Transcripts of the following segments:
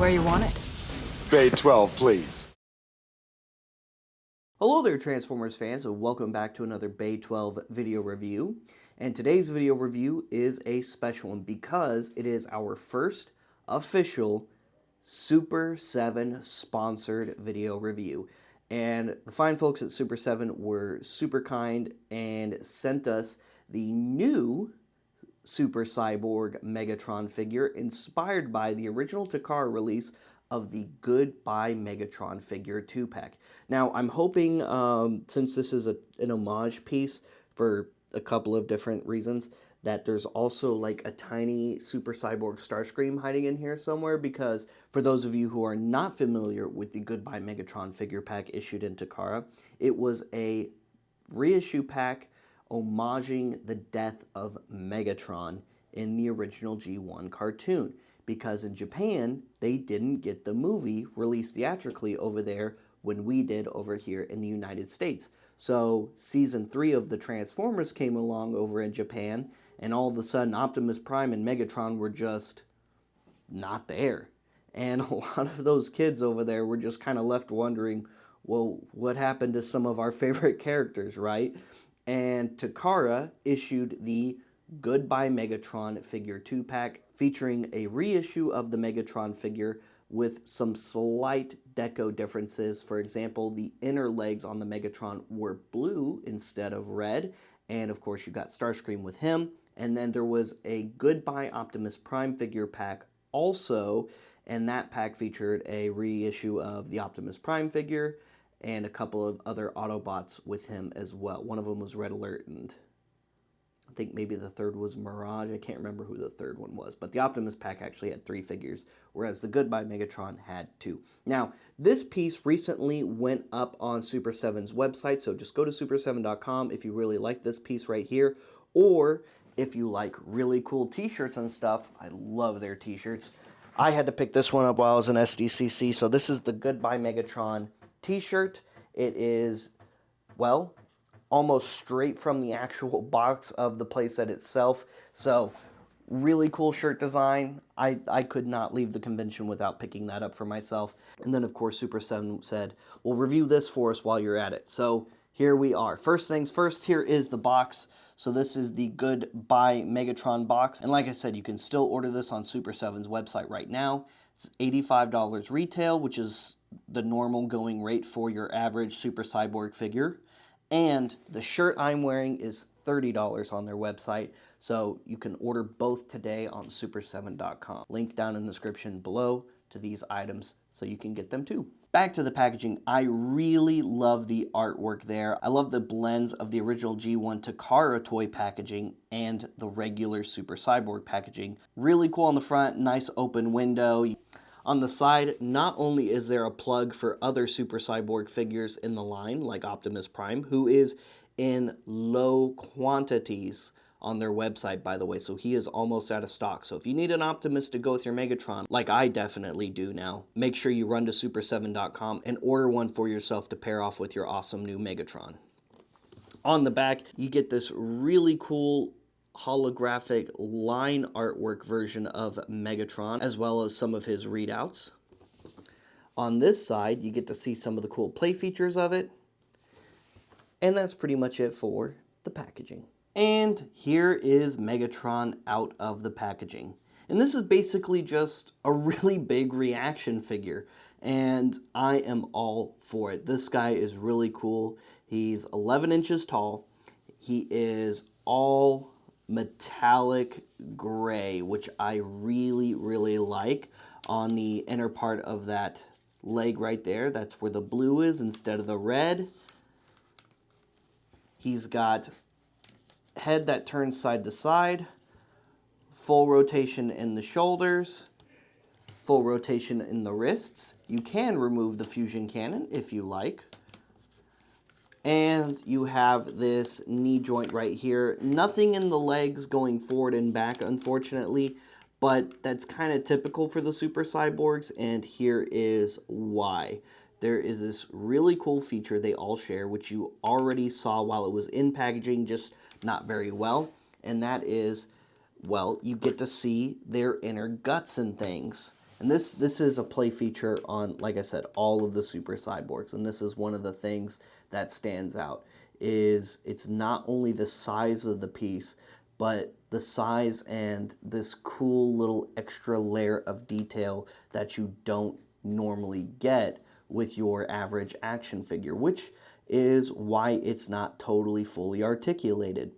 where you want it. Bay 12, please. Hello there, Transformers fans, and welcome back to another Bay 12 video review. And today's video review is a special one because it is our first official Super 7 sponsored video review. And the fine folks at Super 7 were super kind and sent us the new Super Cyborg Megatron figure inspired by the original Takara release of the Goodbye Megatron figure 2-pack. Now, I'm hoping, since this is an homage piece for a couple of different reasons, that there's also like a tiny Super Cyborg Starscream hiding in here somewhere, because for those of you who are not familiar with the Goodbye Megatron figure pack issued in Takara, it was a reissue pack homaging the death of Megatron in the original G1 cartoon, because in Japan, they didn't get the movie released theatrically over there when we did over here in the United States. So season 3 of the Transformers came along over in Japan, and all of a sudden Optimus Prime and Megatron were just not there. And a lot of those kids over there were just kind of left wondering, well, what happened to some of our favorite characters, right? And Takara issued the Goodbye Megatron figure 2-pack featuring a reissue of the Megatron figure with some slight deco differences. For example, the inner legs on the Megatron were blue instead of red, and of course you got Starscream with him. And then there was a Goodbye Optimus Prime figure pack also, and that pack featured a reissue of the Optimus Prime figure and a couple of other Autobots with him as well. One of them was Red Alert, and I think maybe the third was Mirage. I can't remember who the third one was. But the Optimus pack actually had 3 figures, whereas the Goodbye Megatron had 2. Now, this piece recently went up on Super 7's website, so just go to super7.com if you really like this piece right here, or if you like really cool t-shirts and stuff. I love their t-shirts. I had to pick this one up while I was in SDCC, so this is the Goodbye Megatron t-shirt. It is, well, almost straight from the actual box of the playset itself. So really cool shirt design. I could not leave the convention without picking that up for myself. And then of course Super 7 said, well, review this for us while you're at it. So here we are. First things first, here is the box. So this is the Goodbye Megatron box. And like I said, you can still order this on Super 7's website right now. It's $85 retail, which is the normal going rate for your average Super Cyborg figure. And the shirt I'm wearing is $30 on their website, so you can order both today on super7.com. Link down in the description below to these items so you can get them too. Back to the packaging, I really love the artwork there. I love the blends of the original G1 Takara toy packaging and the regular Super Cyborg packaging. Really cool on the front, nice open window. On the side, not only is there a plug for other Super Cyborg figures in the line, like Optimus Prime, who is in low quantities on their website, by the way, so he is almost out of stock. So if you need an Optimus to go with your Megatron, like I definitely do now, make sure you run to super7.com and order one for yourself to pair off with your awesome new Megatron. On the back, you get this really cool holographic line artwork version of Megatron, as well as some of his readouts. On this side, you get to see some of the cool play features of it. And that's pretty much it for the packaging. And here is Megatron out of the packaging. And this is basically just a really big reaction figure, and I am all for it. This guy is really cool. He's 11 inches tall. He is all metallic gray, which I really, really like. On the inner part of that leg right there, that's where the blue is instead of the red. He's got head that turns side to side, full rotation in the shoulders, full rotation in the wrists. You can remove the fusion cannon if you like. And you have this knee joint right here. Nothing in the legs going forward and back, unfortunately, but that's kind of typical for the Super Cyborgs, and here is why. There is this really cool feature they all share, which you already saw while it was in packaging, just not very well, and that is, well, you get to see their inner guts and things. And this is a play feature on, like I said, all of the Super Cyborgs. And this is one of the things that stands out, is it's not only the size of the piece, but the size and this cool little extra layer of detail that you don't normally get with your average action figure, which is why it's not totally fully articulated.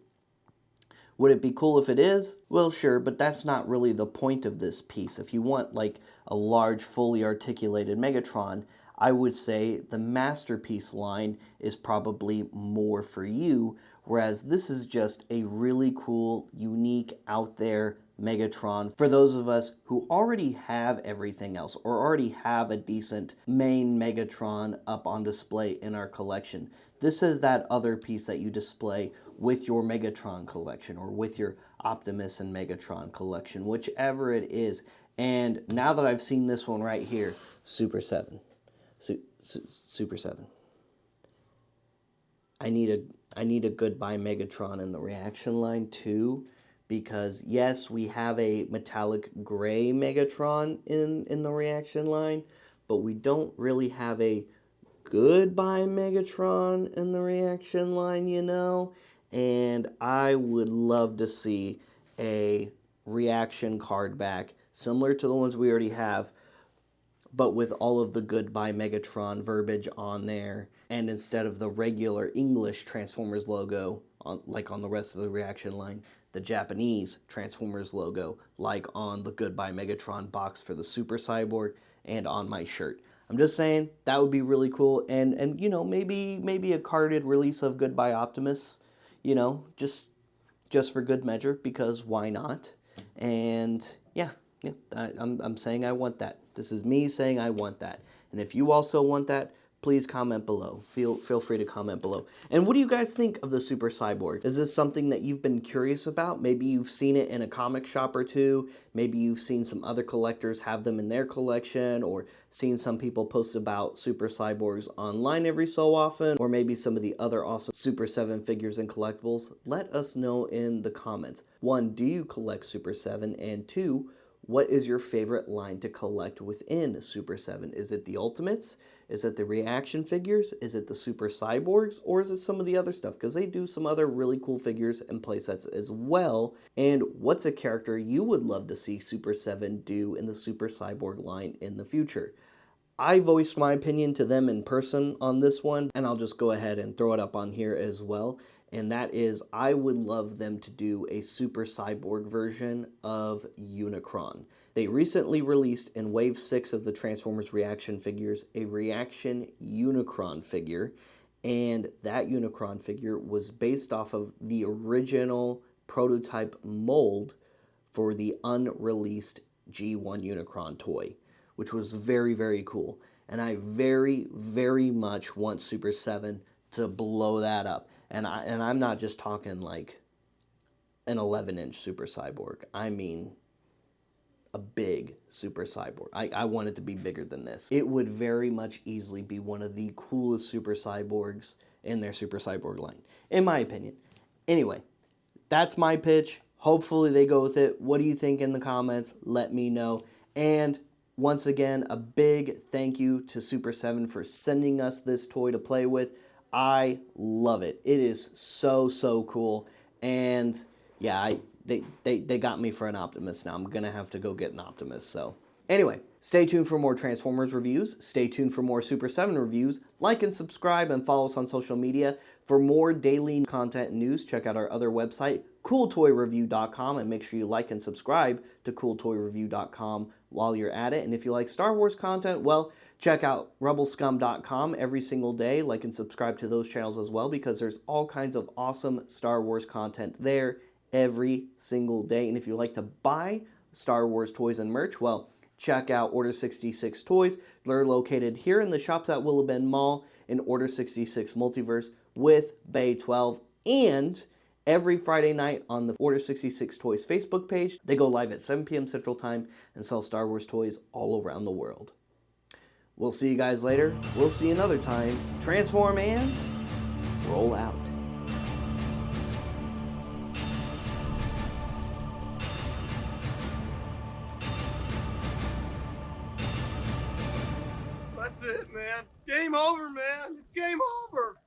Would it be cool if it is? Well, sure, but that's not really the point of this piece. If you want like a large, fully articulated Megatron, I would say the Masterpiece line is probably more for you, whereas this is just a really cool, unique, out there Megatron for those of us who already have everything else or already have a decent main Megatron up on display in our collection. This is that other piece that you display with your Megatron collection or with your Optimus and Megatron collection, whichever it is. And now that I've seen this one right here, Super 7. Super 7. I need a goodbye Megatron in the reaction line too, because yes, we have a metallic gray Megatron in the reaction line, but we don't really have a goodbye Megatron in the reaction line, you know? And I would love to see a reaction card back, similar to the ones we already have, but with all of the goodbye Megatron verbiage on there, and instead of the regular English Transformers logo, like on the rest of the reaction line, the Japanese Transformers logo, like on the Goodbye Megatron box for the Super Cyborg and on my shirt. I'm just saying, that would be really cool, and you know, maybe a carded release of Goodbye Optimus, you know, just for good measure, because why not? And yeah, I'm saying I want that. This is me saying I want that. And if you also want that, please comment below. Feel free to comment below. And what do you guys think of the Super Cyborg? Is this something that you've been curious about? Maybe you've seen it in a comic shop or two. Maybe you've seen some other collectors have them in their collection, or seen some people post about Super Cyborgs online every so often, or maybe some of the other awesome Super 7 figures and collectibles. Let us know in the comments. 1, do you collect Super 7? And 2, what is your favorite line to collect within Super 7? Is it the Ultimates? Is it the reaction figures? Is it the Super Cyborgs? Or is it some of the other stuff? Because they do some other really cool figures and playsets as well. And what's a character you would love to see Super 7 do in the Super Cyborg line in the future? I voiced my opinion to them in person on this one, and I'll just go ahead and throw it up on here as well. And that is, I would love them to do a Super Cyborg version of Unicron. They recently released in Wave 6 of the Transformers reaction figures a reaction Unicron figure, and that Unicron figure was based off of the original prototype mold for the unreleased G1 Unicron toy, which was very, very cool. And I very, very much want Super 7 to blow that up. And I'm not just talking like an 11-inch Super Cyborg. I mean a big Super Cyborg. I want it to be bigger than this. It would very much easily be one of the coolest Super Cyborgs in their Super Cyborg line, in my opinion. Anyway, that's my pitch. Hopefully they go with it. What do you think in the comments? Let me know. And once again, a big thank you to Super 7 for sending us this toy to play with. I love it. It is so, so cool. And yeah, they got me for an Optimus now. I'm going to have to go get an Optimus. So anyway, stay tuned for more Transformers reviews. Stay tuned for more Super 7 reviews. Like and subscribe and follow us on social media. For more daily content and news, check out our other website, cooltoyreview.com, and make sure you like and subscribe to cooltoyreview.com while you're at it. And if you like Star Wars content, well, check out rebelscum.com every single day. Like and subscribe to those channels as well, because there's all kinds of awesome Star Wars content there every single day. And if you like to buy Star Wars toys and merch, well, check out Order 66 Toys. They're located here in the shops at Willowbend Mall in Order 66 Multiverse with Bay 12. And every Friday night on the Order 66 Toys Facebook page, they go live at 7 p.m. Central Time and sell Star Wars toys all around the world. We'll see you guys later. We'll see you another time. Transform and roll out. That's it, man. Game over, man. It's game over.